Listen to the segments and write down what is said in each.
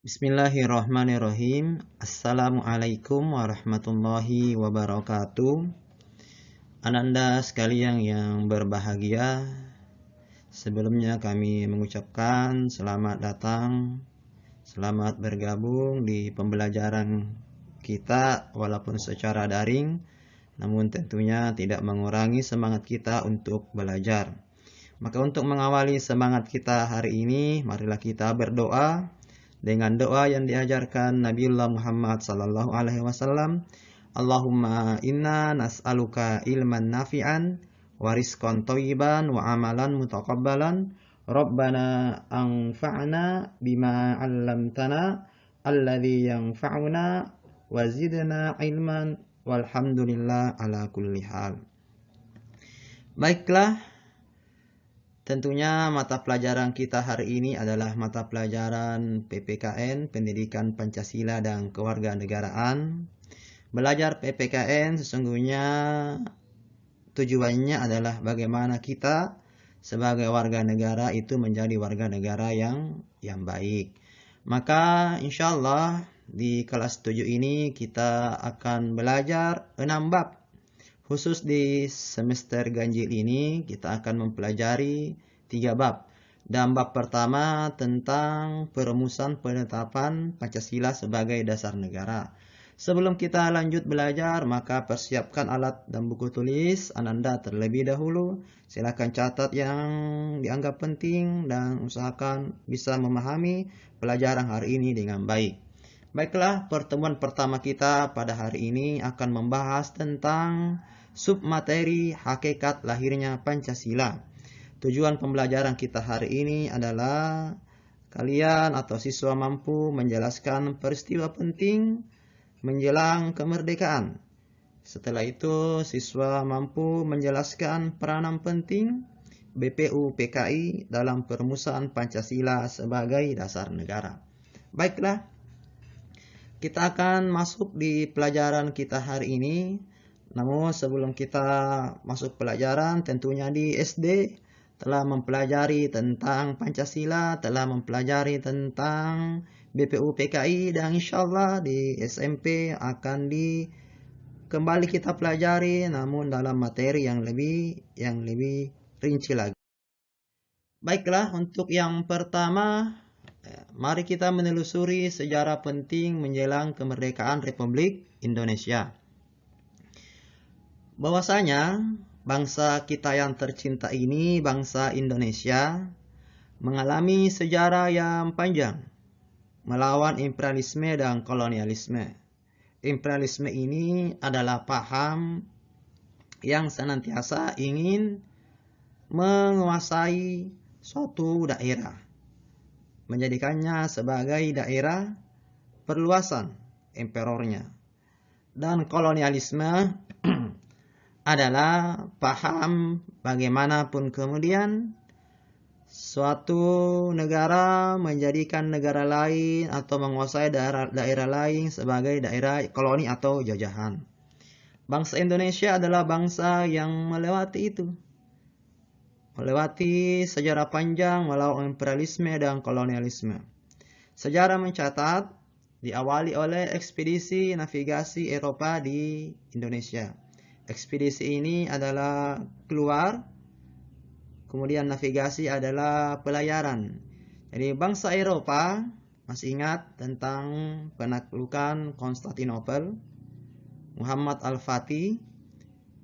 Bismillahirrahmanirrahim. Assalamualaikum warahmatullahi wabarakatuh. Ananda sekalian yang berbahagia, sebelumnya kami mengucapkan selamat datang, selamat bergabung di pembelajaran kita walaupun secara daring, namun tentunya tidak mengurangi semangat kita untuk belajar. Maka untuk mengawali semangat kita hari ini, marilah kita berdoa dengan doa yang diajarkan Nabiullah Muhammad sallallahu alaihi wasallam. Allahumma inna nas'aluka ilman nafi'an wa rizqan thayyiban wa amalan mutaqabbalan. Rabbana anfa'na bima 'allamtana alladzi yanfa'una wa zidna ilman walhamdulillah ala kulli hal. Baiklah, tentunya mata pelajaran kita hari ini adalah mata pelajaran PPKN, Pendidikan Pancasila dan Kewarganegaraan. Belajar PPKN sesungguhnya tujuannya adalah bagaimana kita sebagai warga negara itu menjadi warga negara yang baik. Maka insya Allah di kelas 7 ini kita akan belajar 6 bab. Khusus di semester ganjil ini kita akan mempelajari 3 bab. Dan bab pertama tentang perumusan penetapan Pancasila sebagai dasar negara. Sebelum kita lanjut belajar, maka persiapkan alat dan buku tulis Ananda terlebih dahulu. Silakan catat yang dianggap penting dan usahakan bisa memahami pelajaran hari ini dengan baik. Baiklah, pertemuan pertama kita pada hari ini akan membahas tentang submateri hakikat lahirnya Pancasila. Tujuan pembelajaran kita hari ini adalah kalian atau siswa mampu menjelaskan peristiwa penting menjelang kemerdekaan. Setelah itu, siswa mampu menjelaskan peranan penting BPU PKI dalam perumusan Pancasila sebagai dasar negara. Baiklah, kita akan masuk di pelajaran kita hari ini. Namun sebelum kita masuk pelajaran, tentunya di SD telah mempelajari tentang Pancasila, telah mempelajari tentang BPU PKI, dan insya Allah di SMP akan kembali kita pelajari, namun dalam materi yang lebih rinci lagi. Baiklah, untuk yang pertama, mari kita menelusuri sejarah penting menjelang kemerdekaan Republik Indonesia. Bahwasanya bangsa kita yang tercinta ini, bangsa Indonesia, mengalami sejarah yang panjang melawan imperialisme dan kolonialisme. Imperialisme ini adalah paham yang senantiasa ingin menguasai suatu daerah, menjadikannya sebagai daerah perluasan emperornya. Dan kolonialisme adalah paham bagaimanapun kemudian suatu negara menjadikan negara lain atau menguasai daerah lain sebagai daerah koloni atau jajahan. Bangsa Indonesia adalah bangsa yang melewati itu. Melewati sejarah panjang melawan imperialisme dan kolonialisme. Sejarah mencatat diawali oleh ekspedisi navigasi Eropa di Indonesia. Ekspedisi ini adalah keluar, kemudian navigasi adalah pelayaran. Jadi bangsa Eropa masih ingat tentang penaklukan Konstantinopel, Muhammad Al-Fatih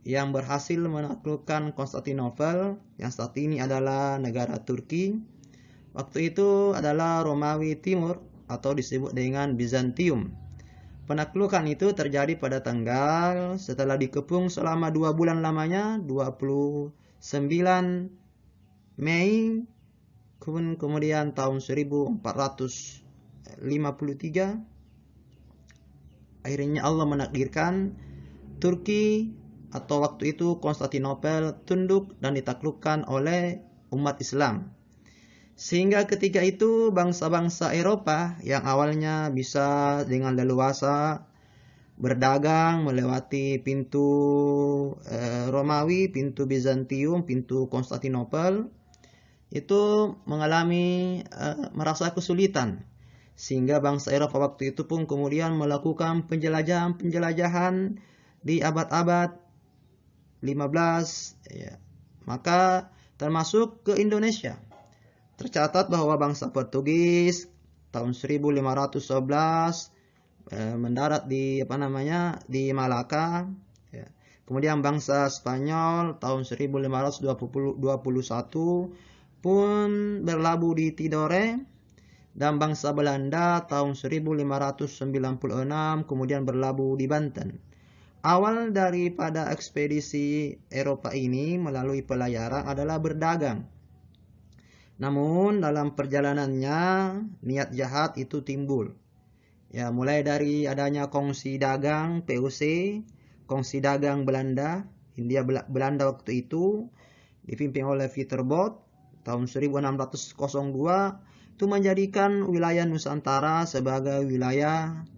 yang berhasil menaklukkan Konstantinopel yang saat ini adalah negara Turki. Waktu itu adalah Romawi Timur atau disebut dengan Bizantium. Penaklukan itu terjadi pada tanggal setelah dikepung selama 2 bulan lamanya, 29 Mei, kemudian tahun 1453, akhirnya Allah menakdirkan Turki atau waktu itu Konstantinopel tunduk dan ditaklukkan oleh umat Islam. Sehingga ketika itu bangsa-bangsa Eropa yang awalnya bisa dengan leluasa berdagang melewati pintu Romawi, pintu Bizantium, pintu Konstantinopel, itu mengalami merasa kesulitan Sehingga bangsa Eropa waktu itu pun kemudian melakukan penjelajahan di abad-abad 15, ya. Maka termasuk ke Indonesia. Tercatat bahwa bangsa Portugis tahun 1511 mendarat di di Malaka, ya. Kemudian bangsa Spanyol tahun 1521 pun berlabuh di Tidore, dan bangsa Belanda tahun 1596 kemudian berlabuh di Banten. Awal daripada ekspedisi Eropa ini melalui pelayaran adalah berdagang. Namun dalam perjalanannya niat jahat itu timbul. Ya, mulai dari adanya kongsi dagang POC, kongsi dagang Belanda, Hindia Belanda waktu itu dipimpin oleh Viterbot tahun 1602 itu menjadikan wilayah Nusantara sebagai wilayah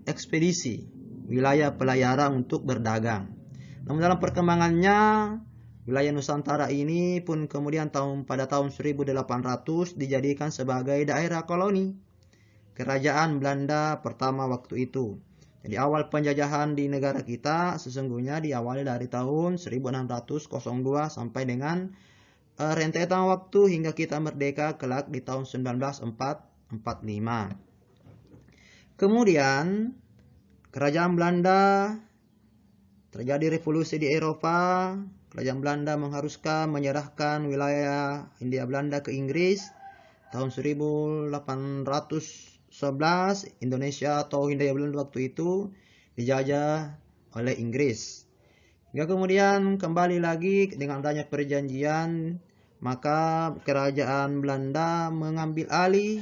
ekspedisi, wilayah pelayaran untuk berdagang. Namun dalam perkembangannya, wilayah Nusantara ini pun kemudian pada tahun 1800 dijadikan sebagai daerah koloni kerajaan Belanda pertama waktu itu. Jadi awal penjajahan di negara kita sesungguhnya diawali dari tahun 1602 sampai dengan rentetan waktu hingga kita merdeka kelak di tahun 1945. Kemudian kerajaan Belanda terjadi revolusi di Eropa. Kerajaan Belanda mengharuskan menyerahkan wilayah Hindia Belanda ke Inggris. Tahun 1811 Indonesia atau Hindia Belanda waktu itu dijajah oleh Inggris. Hingga kemudian kembali lagi dengan adanya perjanjian, maka kerajaan Belanda mengambil alih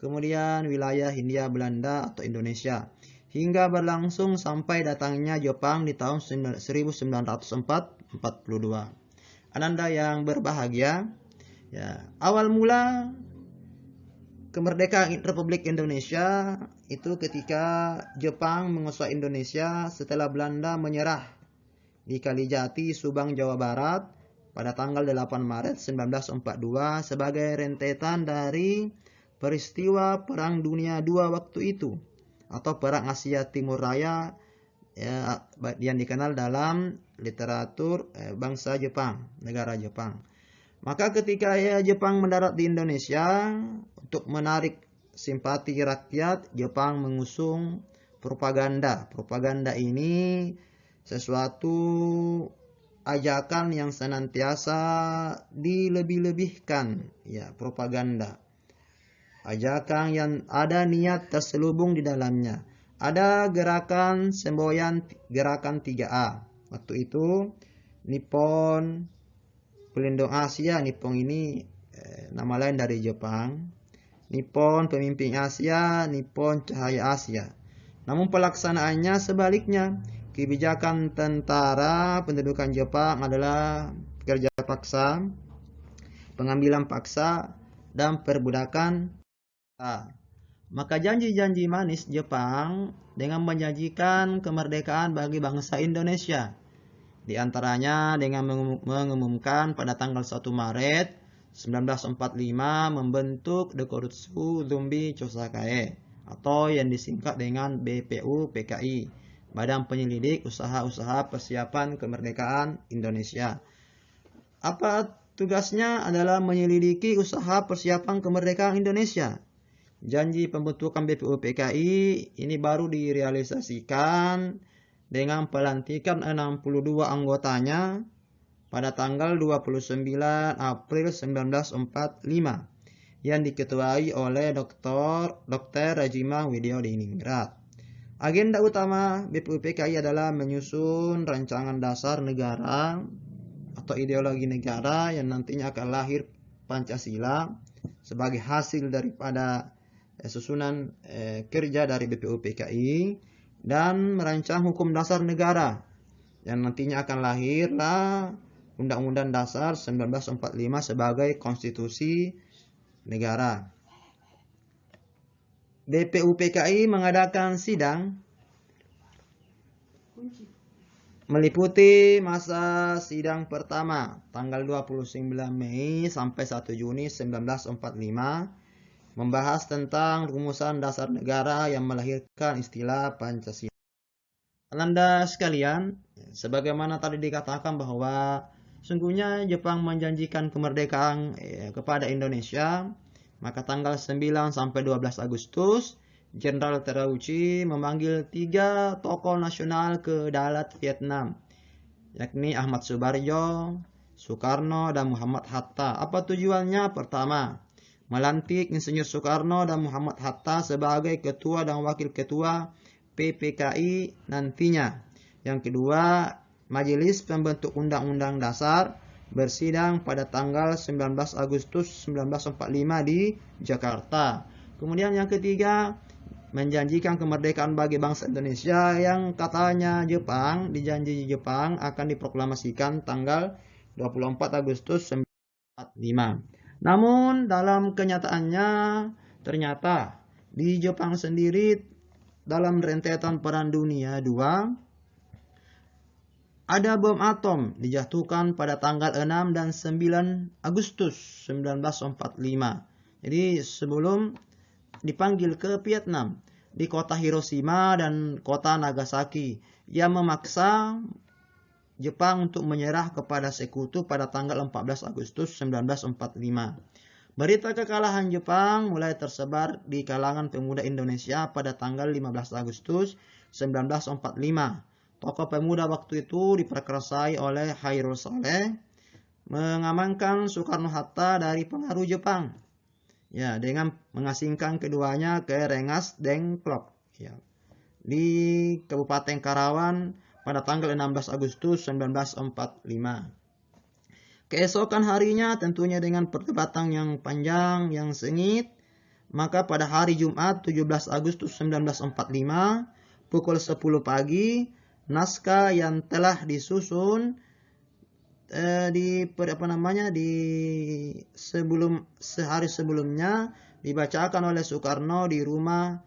kemudian wilayah Hindia Belanda atau Indonesia. Hingga berlangsung sampai datangnya Jepang di tahun 1942. Ananda yang berbahagia, ya, awal mula kemerdekaan Republik Indonesia itu ketika Jepang menguasai Indonesia setelah Belanda menyerah di Kalijati, Subang, Jawa Barat pada tanggal 8 Maret 1942 sebagai rentetan dari peristiwa Perang Dunia II waktu itu atau Perang Asia Timur Raya, ya, yang dikenal dalam literatur bangsa Jepang, negara Jepang. Maka ketika Jepang mendarat di Indonesia, untuk menarik simpati rakyat, Jepang mengusung propaganda. Propaganda ini sesuatu ajakan yang senantiasa dilebih-lebihkan, ya, propaganda. Ajakan yang ada niat terselubung di dalamnya. Ada gerakan semboyan, gerakan 3A. Waktu itu Nippon Pelindung Asia, Nippon ini nama lain dari Jepang. Nippon Pemimpin Asia, Nippon Cahaya Asia. Namun pelaksanaannya sebaliknya. Kebijakan tentara pendudukan Jepang adalah kerja paksa, pengambilan paksa, dan perbudakan. Maka janji-janji manis Jepang dengan menjanjikan kemerdekaan bagi bangsa Indonesia. Di antaranya dengan mengumumkan pada tanggal 1 Maret 1945 membentuk Dekorutsu Zumbi Chosakae atau yang disingkat dengan BPU-PKI, Badan Penyelidik Usaha-Usaha Persiapan Kemerdekaan Indonesia. Apa tugasnya? Adalah menyelidiki usaha persiapan kemerdekaan Indonesia. Janji pembentukan BPU-PKI ini baru direalisasikan dengan pelantikan 62 anggotanya pada tanggal 29 April 1945 yang diketuai oleh Dr. Rajima Widyodiningrat. Agenda utama BPU-PKI adalah menyusun rancangan dasar negara atau ideologi negara yang nantinya akan lahir Pancasila sebagai hasil daripada susunan kerja dari BPU-PKI, dan merancang hukum dasar negara yang nantinya akan lahirlah Undang-Undang Dasar 1945 sebagai konstitusi negara. BPU-PKI mengadakan sidang meliputi masa sidang pertama tanggal 29 Mei sampai 1 Juni 1945 membahas tentang rumusan dasar negara yang melahirkan istilah Pancasila. Anda sekalian, sebagaimana tadi dikatakan bahwa sungguhnya Jepang menjanjikan kemerdekaan kepada Indonesia, maka tanggal 9 sampai 12 Agustus, Jenderal Terauchi memanggil 3 tokoh nasional ke Dalat Vietnam, yakni Ahmad Subarjo, Soekarno, dan Muhammad Hatta. Apa tujuannya? Pertama, melantik Insinyur Soekarno dan Muhammad Hatta sebagai ketua dan wakil ketua PPKI nantinya. Yang kedua, Majelis Pembentuk Undang-Undang Dasar bersidang pada tanggal 19 Agustus 1945 di Jakarta. Kemudian yang ketiga, menjanjikan kemerdekaan bagi bangsa Indonesia yang katanya Jepang, dijanji Jepang akan diproklamasikan tanggal 24 Agustus 1945. Namun dalam kenyataannya ternyata di Jepang sendiri dalam rentetan Perang Dunia II ada bom atom dijatuhkan pada tanggal 6 dan 9 Agustus 1945. Jadi sebelum dipanggil ke Vietnam di kota Hiroshima dan kota Nagasaki yang memaksa Jepang untuk menyerah kepada sekutu pada tanggal 14 Agustus 1945. Berita kekalahan Jepang mulai tersebar di kalangan pemuda Indonesia pada tanggal 15 Agustus 1945. Tokoh pemuda waktu itu diperkerasai oleh Hairul Saleh mengamankan Soekarno-Hatta dari pengaruh Jepang. Ya, dengan mengasingkan keduanya ke Rengas Dengklok, ya, di Kabupaten Karawang pada tanggal 16 Agustus 1945. Keesokan harinya tentunya dengan perdebatan yang panjang, yang sengit, maka pada hari Jumat 17 Agustus 1945 pukul 10 pagi, naskah yang telah disusun sehari sebelumnya dibacakan oleh Soekarno di rumah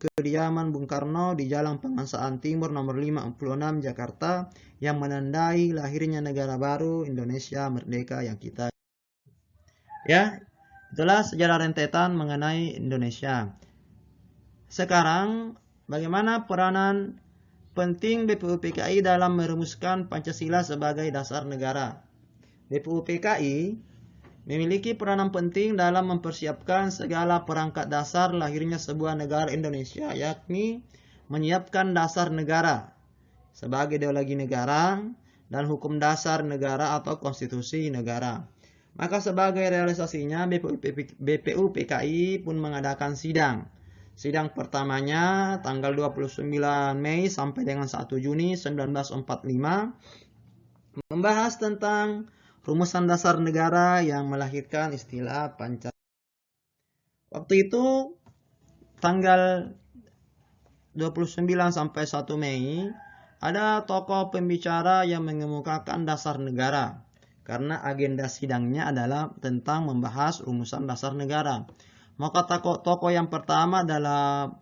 kediaman Bung Karno di Jalan Pengasahan Timur nomor 56 Jakarta yang menandai lahirnya negara baru Indonesia merdeka yang kita. Ya, itulah sejarah rentetan mengenai Indonesia. Sekarang bagaimana peranan penting BPUPKI dalam merumuskan Pancasila sebagai dasar negara? BPUPKI memiliki peranan penting dalam mempersiapkan segala perangkat dasar lahirnya sebuah negara Indonesia, yakni menyiapkan dasar negara sebagai ideologi negara dan hukum dasar negara atau konstitusi negara. Maka sebagai realisasinya BPUPKI pun mengadakan sidang. Sidang pertamanya tanggal 29 Mei sampai dengan 1 Juni 1945 membahas tentang rumusan dasar negara yang melahirkan istilah Pancasila. Waktu itu tanggal 29 sampai 1 Mei ada tokoh pembicara yang mengemukakan dasar negara karena agenda sidangnya adalah tentang membahas rumusan dasar negara. Maka tokoh yang pertama adalah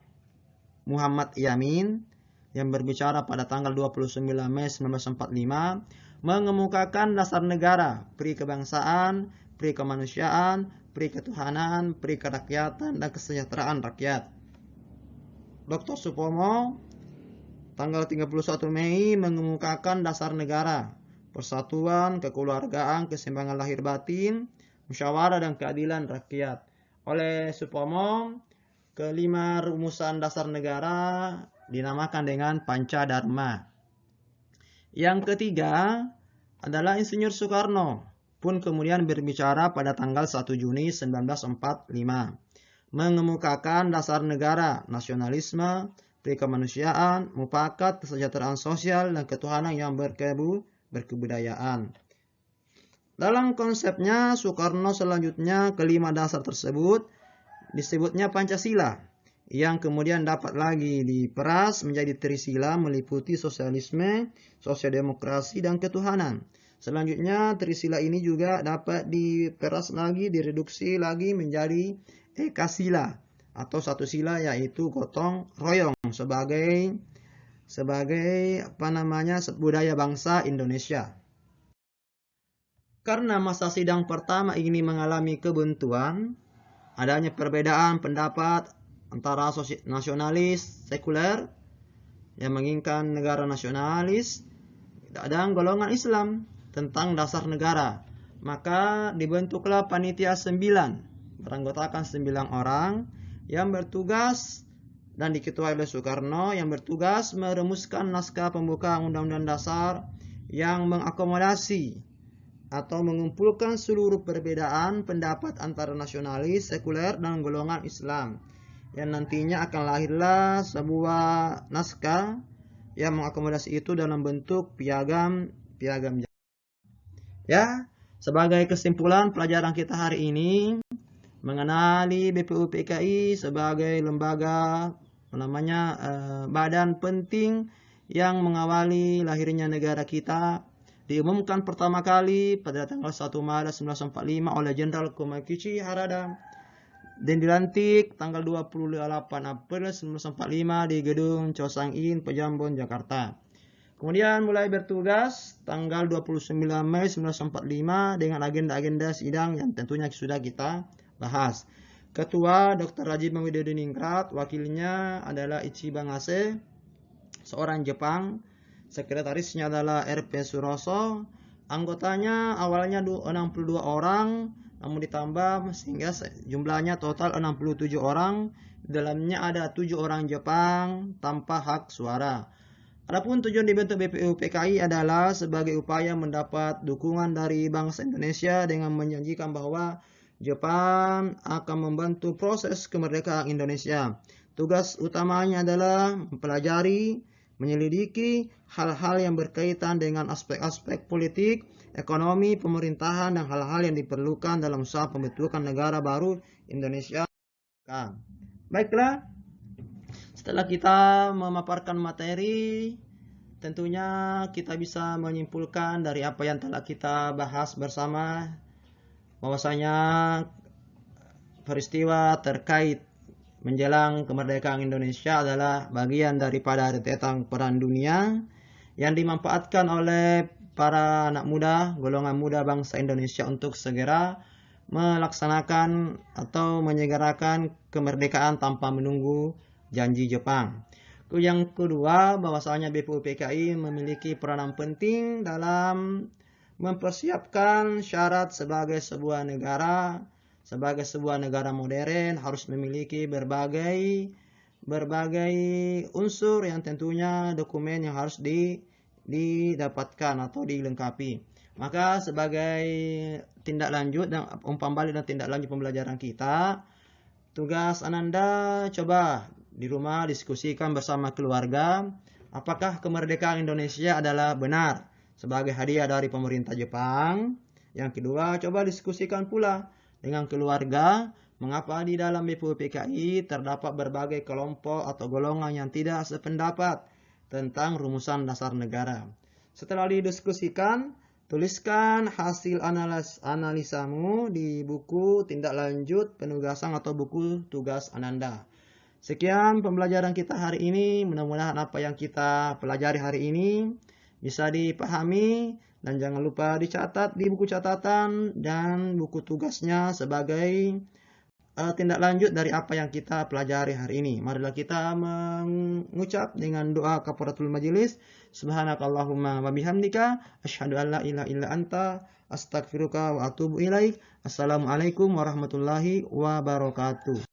Muhammad Yamin yang berbicara pada tanggal 29 Mei 1945 mengemukakan dasar negara, pri kebangsaan, pri kemanusiaan, pri ketuhanan, pri kerakyatan, dan kesejahteraan rakyat. Dr. Supomo tanggal 31 Mei mengemukakan dasar negara, persatuan, kekeluargaan, keseimbangan lahir batin, musyawarah dan keadilan rakyat. Oleh Supomo, kelima rumusan dasar negara dinamakan dengan Pancadharma. Yang ketiga adalah Insinyur Soekarno pun kemudian berbicara pada tanggal 1 Juni 1945 mengemukakan dasar negara, nasionalisme, kemanusiaan, mufakat, kesejahteraan sosial, dan ketuhanan yang berkebudayaan. Dalam konsepnya, Soekarno selanjutnya kelima dasar tersebut disebutnya Pancasila, yang kemudian dapat lagi diperas menjadi Trisila meliputi sosialisme, sosialdemokrasi, dan ketuhanan. Selanjutnya Trisila ini juga dapat diperas lagi, direduksi lagi menjadi Ekasila atau satu sila, yaitu gotong royong sebagai budaya bangsa Indonesia. Karena masa sidang pertama ini mengalami kebuntuan, adanya perbedaan pendapat antara nasionalis sekuler yang menginginkan negara nasionalis dan golongan Islam tentang dasar negara. Maka dibentuklah panitia 9, beranggotakan 9 orang yang bertugas dan diketuai oleh Soekarno, yang bertugas merumuskan naskah pembuka Undang-Undang Dasar yang mengakomodasi atau mengumpulkan seluruh perbedaan pendapat antara nasionalis, sekuler, dan golongan Islam. Yang nantinya akan lahirlah sebuah naskah yang mengakomodasi itu dalam bentuk piagam. Ya, sebagai kesimpulan pelajaran kita hari ini, mengenali BPUPKI sebagai lembaga badan penting yang mengawali lahirnya negara kita, diumumkan pertama kali pada tanggal 1 Maret 1945 oleh Jenderal Komakichi Harada dan dilantik tanggal 28 April 1945 di gedung Choesang-in, Pejambon, Jakarta. Kemudian mulai bertugas tanggal 29 Mei 1945 dengan agenda-agenda sidang yang tentunya sudah kita bahas. Ketua Dr. Rajiv Widodiningrat, wakilnya adalah Ichiban Ase, seorang Jepang. Sekretarisnya adalah R.P. Suroso. Anggotanya awalnya 62 orang, namun ditambah sehingga jumlahnya total 67 orang. Di dalamnya ada 7 orang Jepang tanpa hak suara. Adapun tujuan dibentuk BPUPKI adalah sebagai upaya mendapat dukungan dari bangsa Indonesia dengan menjanjikan bahwa Jepang akan membantu proses kemerdekaan Indonesia. Tugas utamanya adalah mempelajari, menyelidiki hal-hal yang berkaitan dengan aspek-aspek politik, ekonomi, pemerintahan, dan hal-hal yang diperlukan dalam usaha pembentukan negara baru Indonesia. Baiklah, setelah kita memaparkan materi, tentunya kita bisa menyimpulkan dari apa yang telah kita bahas bersama, bahwasanya peristiwa terkait menjelang kemerdekaan Indonesia adalah bagian daripada rentetan perang dunia yang dimanfaatkan oleh para anak muda, golongan muda bangsa Indonesia untuk segera melaksanakan atau menyegerakan kemerdekaan tanpa menunggu janji Jepang. Yang kedua, bahwasanya BPUPKI memiliki peranan penting dalam mempersiapkan syarat sebagai sebuah negara modern harus memiliki berbagai unsur yang tentunya dokumen yang harus didapatkan atau dilengkapi. Maka sebagai tindak lanjut dan umpan balik dan tindak lanjut pembelajaran kita, tugas Ananda coba di rumah diskusikan bersama keluarga apakah kemerdekaan Indonesia adalah benar sebagai hadiah dari pemerintah Jepang. Yang kedua, coba diskusikan pula dengan keluarga mengapa di dalam BPUPKI terdapat berbagai kelompok atau golongan yang tidak sependapat tentang rumusan dasar negara. Setelah didiskusikan, tuliskan hasil analisamu di buku tindak lanjut penugasan atau buku tugas Ananda. Sekian pembelajaran kita hari ini. Mudah-mudahan apa yang kita pelajari hari ini bisa dipahami dan jangan lupa dicatat di buku catatan dan buku tugasnya sebagai tindak lanjut dari apa yang kita pelajari hari ini. Marilah kita mengucap dengan doa kafaratul majelis. Subhanakallahumma wa bihamdika asyhadu an la ilaha illa anta astaghfiruka wa atubu ilaik. Assalamualaikum warahmatullahi wabarakatuh.